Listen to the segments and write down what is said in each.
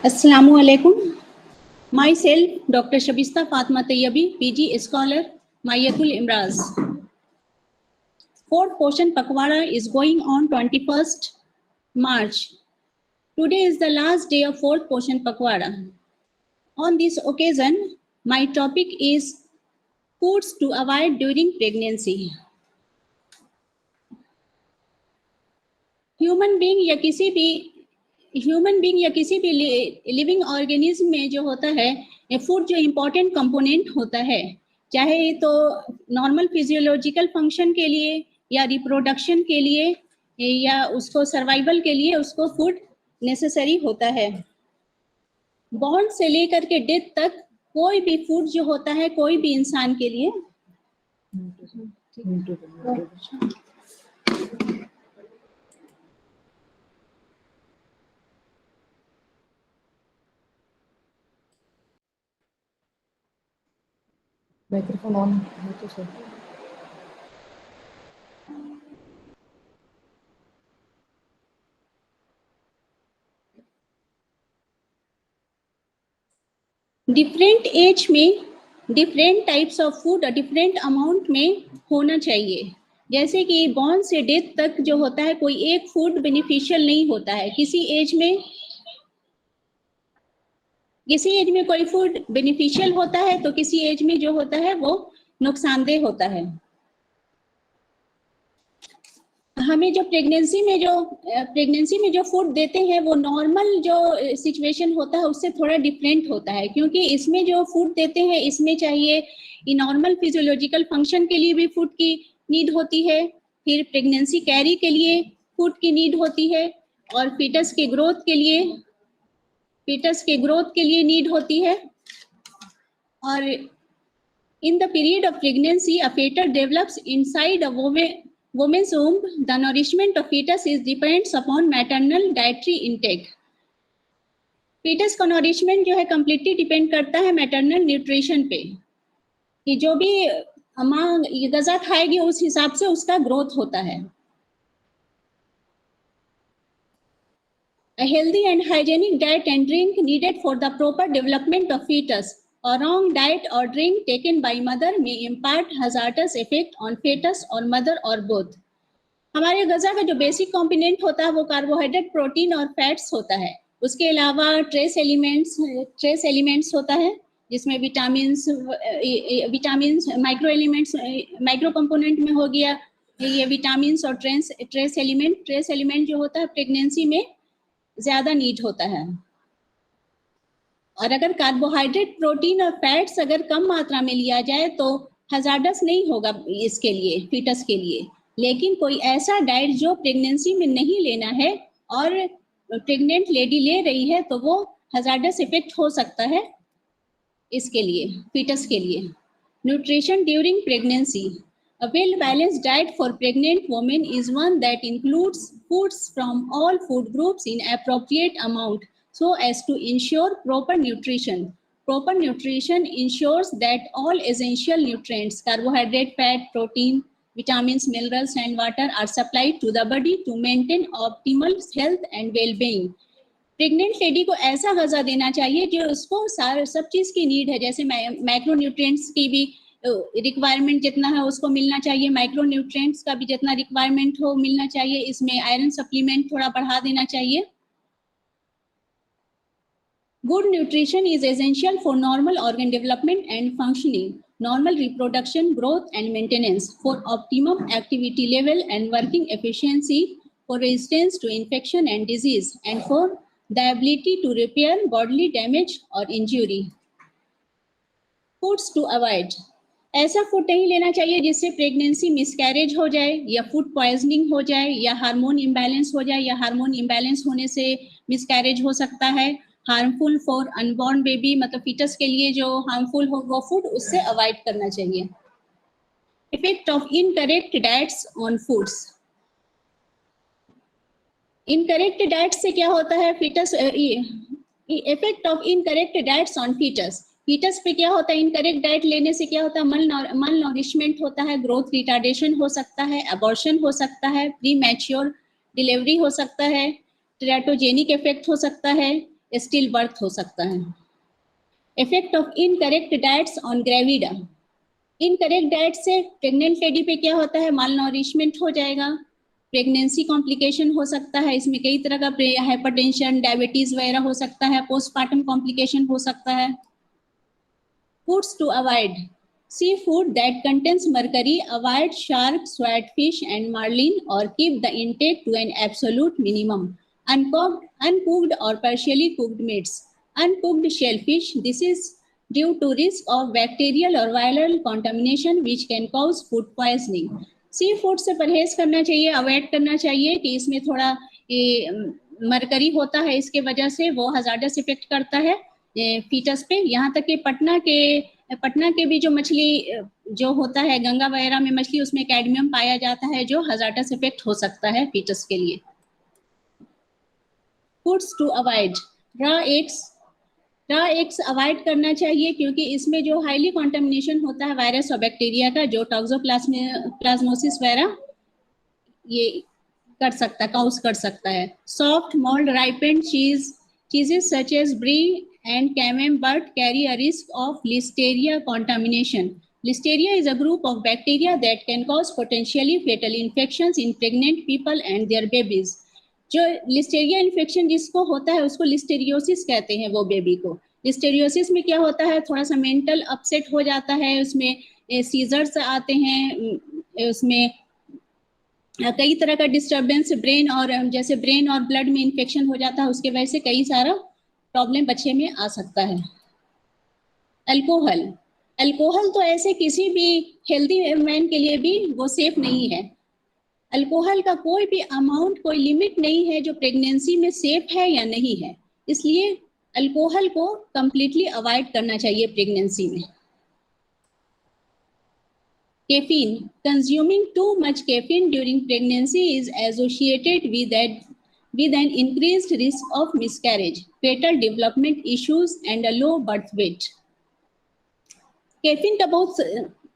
Assalamu alaikum. Myself, Dr. Shabista Fatma Tayyabi, PG Scholar, Mayatul Imraz. Fourth portion Pakwara is going on 21st March. Today is the last day of fourth portion Pakwara. On this occasion, my topic is foods to avoid during pregnancy. Human being या किसी भी living organism में जो होता है food जो important component होता है, चाहे तो नॉर्मल फिजियोलॉजिकल फंक्शन के लिए या रिप्रोडक्शन के लिए या उसको सर्वाइवल के लिए उसको फूड नेसेसरी होता है। बॉर्न से लेकर के डेथ तक कोई भी फूड जो होता है कोई भी इंसान के लिए माइक्रोफोन ऑन है तो सर। डिफरेंट एज में different types of food different amount में होना चाहिए। जैसे कि बॉर्न से डेथ तक जो होता है कोई एक फूड बेनिफिशियल नहीं होता है। किसी एज में कोई फूड बेनिफिशियल होता है तो किसी एज में जो होता है वो नुकसानदेह होता है। हमें जो प्रेगनेंसी में जो फूड देते हैं वो नॉर्मल जो सिचुएशन होता है उससे थोड़ा डिफरेंट होता है, क्योंकि इसमें जो फूड देते हैं इसमें चाहिए नॉर्मल फिजियोलॉजिकल फंक्शन के लिए भी फूड की नीड होती है, फिर प्रेगनेंसी कैरी के लिए फूड की नीड होती है और फीटस के ग्रोथ के लिए नीड होती है। और in the period of pregnancy a fetus develops inside a woman's womb. The nourishment of fetus is depends upon maternal dietary intake. fetus का nourishment जो है completely depend करता है maternal nutrition पे, कि जो भी माँ ग़िज़ा खाएगी उस हिसाब से उसका ग्रोथ होता है। A healthy and hygienic diet and drink needed for the proper development of fetus. A wrong diet or drink taken by mother may impart hazardous effect on fetus or mother or both. हमारे ग़िज़ा का जो basic component होता है वो carbohydrate, protein और fats होता है। उसके अलावा ट्रेस एलिमेंट्स होता है जिसमें vitamins, micro elements, micro component में हो गया ये विटामिन्स और ट्रेस एलिमेंट जो होता है प्रेगनेंसी में ज़्यादा नीड होता है। और अगर कार्बोहाइड्रेट, प्रोटीन और फैट्स अगर कम मात्रा में लिया जाए तो हजार्डस नहीं होगा इसके लिए, फीटस के लिए। लेकिन कोई ऐसा डाइट जो प्रेगनेंसी में नहीं लेना है और प्रेग्नेंट लेडी ले रही है तो वो हजार्डस इफेक्ट हो सकता है इसके लिए, फीटस के लिए। Nutrition during pregnancy. A well-balanced diet for pregnant women is one that includes foods from all food groups in appropriate amount so as to ensure proper nutrition. Proper nutrition ensures that all essential nutrients, carbohydrate, fat, protein, vitamins, minerals and water are supplied to the body to maintain optimal health and well-being. Pregnant lady को ऐसा ग़िज़ा देना चाहिए जो उसको सब चीज़ की need है, जैसे मैक्रो न्यूट्रिएंट्स की भी रिक्वायरमेंट जितना है उसको मिलना चाहिए, माइक्रो न्यूट्रिएंट्स का भी जितना रिक्वायरमेंट हो मिलना चाहिए। इसमें आयरन सप्लीमेंट थोड़ा बढ़ा देना चाहिए। Good nutrition is essential for normal organ development and functioning, normal reproduction, growth and maintenance, for optimum activity level and working efficiency, for resistance to infection and disease, and for the ability to repair bodily damage or injury. Foods to avoid. ऐसा food नहीं लेना चाहिए जिससे pregnancy miscarriage हो जाए या food poisoning हो जाए या हार्मोन इम्बैलेंस हो जाए, या हार्मोन इम्बैलेंस होने से मिसकैरेज हो सकता है। हार्मफुल फॉर अनबॉर्न बेबी, मतलब फीटस के लिए जो हार्मफुल हो वो फूड उससे अवॉइड करना चाहिए। Effect of incorrect diets on foods. Incorrect diet से क्या होता है foetus, effect of incorrect diets on foetus. Foetus पे क्या होता है, इनकरेक्ट डाइट लेने से क्या होता है, मल नॉरिशमेंट होता है, ग्रोथ रिटार्डेशन हो सकता है, अबॉर्शन हो सकता है, प्री मैच्योर डिलीवरी हो सकता है, टेराटोजेनिक इफेक्ट हो सकता है, स्टिल बर्थ हो सकता है। Effect of incorrect diets on gravida. Incorrect diet से प्रेग्नेंट लेडी पे क्या होता है, माल नॉरिशमेंट हो जाएगा, प्रेगनेंसी कॉम्प्लिकेशन हो सकता है, इसमें कई तरह का हाइपरटेंशन, डायबिटीज वगैरह हो सकता है, पोस्टमार्टम कॉम्प्लिकेशन हो सकता है। Foods to avoid, sea food that contains mercury, avoid shark, swordfish and marlin और keep the intake to an absolute minimum. Uncooked or partially cooked meats, uncooked shellfish, this is due to risk of bacterial or viral contamination which can cause food poisoning. Sea food से परहेज करना चाहिए, avoid करना चाहिए कि इसमें थोड़ा mercury होता है, इसके वजह से वो हजार्डस इफेक्ट करता है फीटस पे। यहाँ तक कि पटना के भी जो मछली जो होता है, गंगा वगैरह में मछली, उसमें कैडमियम पाया जाता है जो हजार्डस इफेक्ट हो सकता है फीटस के लिए। Foods to avoid, raw eggs avoid करना चाहिए क्योंकि इसमें जो हाईली कॉन्टेमिनेशन होता है वायरस और बैक्टीरिया का, जो टॉक्सोप्लाज्मोसिस वगैरह ये कर सकता है, काउज कर सकता है। Soft mould ripened cheeses such as brie and camembert carry a risk of listeria contamination. Listeria is a group of bacteria that can cause potentially fatal infections in pregnant people and their babies. जो Listeria infection जिसको होता है उसको listeriosis कहते हैं। वो baby को listeriosis में क्या होता है, थोड़ा सा मेंटल अपसेट हो जाता है, उसमें सीजर्स आते हैं, उसमें कई तरह का डिस्टर्बेंस, ब्रेन और ब्लड में इन्फेक्शन हो जाता है, उसके वजह से कई सारा प्रॉब्लम बच्चे में आ सकता है। अल्कोहल तो ऐसे किसी भी हेल्दी मैन के लिए भी वो सेफ नहीं है। अल्कोहल का कोई भी अमाउंट, कोई लिमिट नहीं है जो प्रेगनेंसी में सेफ है या नहीं है, इसलिए अल्कोहल को कंप्लीटली अवॉइड करना चाहिए प्रेगनेंसी में। Caffeine, consuming too much caffeine during pregnancy is associated with an increased risk of miscarriage, fetal development issues and a low birth weight. Caffeine का बहुत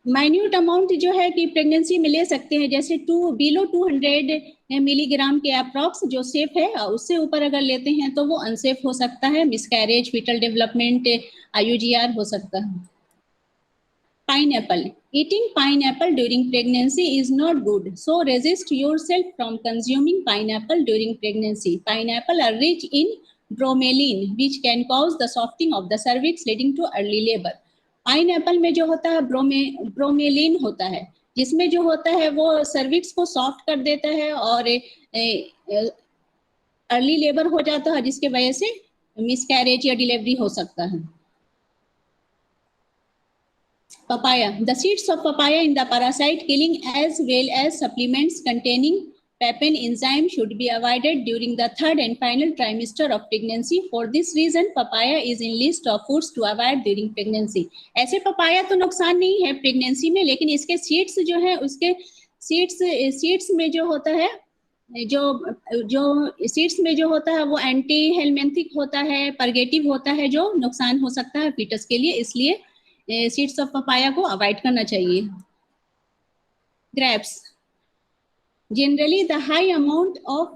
माइन्यूट अमाउंट जो है कि प्रेगनेंसी में ले सकते हैं, जैसे बिलो 200 मिलीग्राम के अप्रॉक्स जो सेफ है, उससे ऊपर अगर लेते हैं तो वो अनसेफ हो सकता है, मिसकैरेज, फीटल डेवलपमेंट, IUGR हो सकता है। Pineapple, eating pineapple during pregnancy is not good, so resist yourself from consuming pineapple during pregnancy. Pineapple are rich in bromelain which can cause the softening of the cervix leading to early labor. Pineapple में जो होता है bromelain होता है, जिसमें जो होता है वो सर्विक्स को सॉफ्ट कर देता है और अर्ली लेबर हो जाता है, जिसके वजह से मिसकैरेज या डिलीवरी हो सकता है। Papaya, the seeds of papaya in the parasite killing as well as supplements containing papain enzyme should be avoided during the third and final trimester of pregnancy. For this reason, papaya is in list of foods to avoid during pregnancy. ऐसे papaya तो नुकसान नहीं है pregnancy में, लेकिन इसके seeds जो है, उसके सीड्स में जो होता है, जो सीड्स में जो होता है वो एंटी हेलमेंथिक होता है, परगेटिव होता है, जो नुकसान हो सकता है फीटस के लिए, इसलिए सीड्स ऑफ पपाया को अवॉइड करना चाहिए। Grapes, generally the high amount of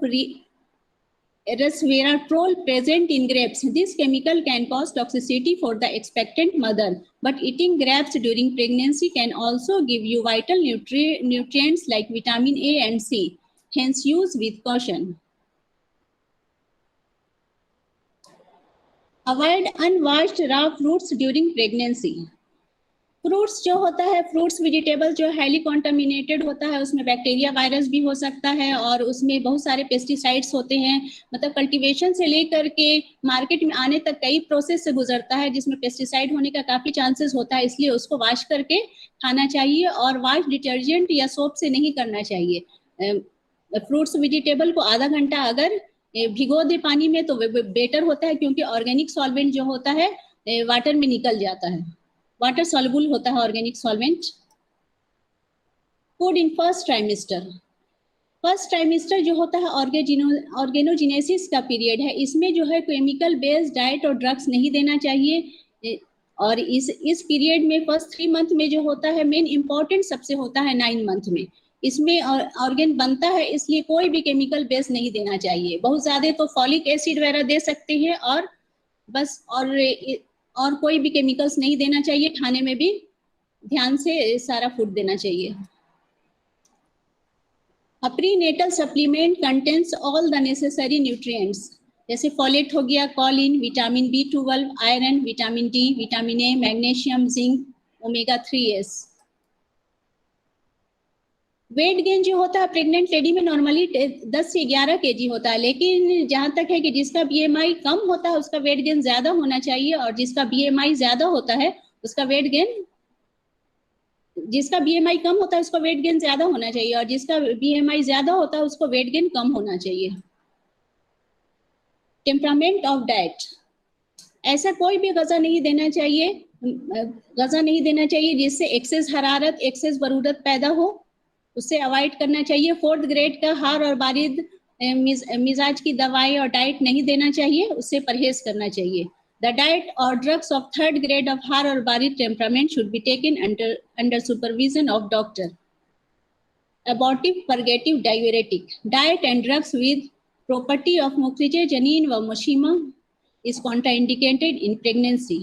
resveratrol present in grapes, this chemical can cause toxicity for the expectant mother, but eating grapes during pregnancy can also give you vital nutrients like vitamin A and C, hence use with caution. Avoid unwashed raw fruits during pregnancy. Fruits जो होता है, fruits vegetable जो highly contaminated होता है, उसमें bacteria, virus भी हो सकता है और उसमें बहुत सारे पेस्टिसाइड्स होते हैं। मतलब कल्टीवेशन से लेकर के मार्केट में आने तक कई प्रोसेस से गुजरता है, जिसमें पेस्टिसाइड होने का काफ़ी चांसेस होता है, इसलिए उसको वॉश करके खाना चाहिए और वॉश डिटर्जेंट या सोप से नहीं करना चाहिए। फ्रूट्स वेजिटेबल को आधा घंटा अगर भिगो दे पानी में तो बेटर होता है, क्योंकि ऑर्गेनिक सॉल्वेंट जो होता है वाटर में निकल जाता है, वाटर सॉल्युबल होता है organic solvent. Food in first trimester जो होता है ऑर्गेनोजेनेसिस का पीरियड है, इसमें जो है केमिकल बेस्ड डाइट और ड्रग्स नहीं देना चाहिए, और इस पीरियड में फर्स्ट 3 मंथ में जो होता है मेन इंपॉर्टेंट सबसे होता है 9 मंथ में, इसमें ऑर्गेन बनता है, इसलिए कोई भी केमिकल बेस नहीं देना चाहिए। बहुत ज़्यादा तो फॉलिक एसिड वगैरह दे सकते हैं और बस। और कोई भी केमिकल्स नहीं देना चाहिए, खाने में भी ध्यान से सारा फूड देना चाहिए। A prenatal supplement contains all the necessary nutrients, जैसे फोलेट हो गया, Colin, vitamin B12, iron, vitamin D, vitamin A, magnesium, zinc, omega 3s। Weight gain जो होता है प्रेग्नेंट लेडी में नॉर्मली 10 से 11 kg होता है, लेकिन जहां तक है कि जिसका BMI कम होता है उसका वेट गेन ज्यादा होना चाहिए, और जिसका BMI ज्यादा होता है उसका वेट गेन, जिसका BMI कम होता है उसका वेट गेन ज्यादा होना चाहिए, और जिसका BMI ज्यादा होता है उसको वेट गेन कम होना चाहिए। टेम्परामेंट ऑफ डाइट, ऐसा कोई भी गजा नहीं देना चाहिए, जिससे एक्सेस हरारत, एक्सेस बरूदत पैदा हो, उससे अवॉइड करना चाहिए। 4th ग्रेड का हार और बारिद मिजाज की दवाई और डाइट नहीं देना चाहिए, उससे परहेज करना चाहिए। The diet or drugs of 3rd grade of har or barid temperament should be taken under supervision of doctor. Abortive purgative diuretic, diet and drugs with property of mukrije janin wa mushima is contraindicated in pregnancy.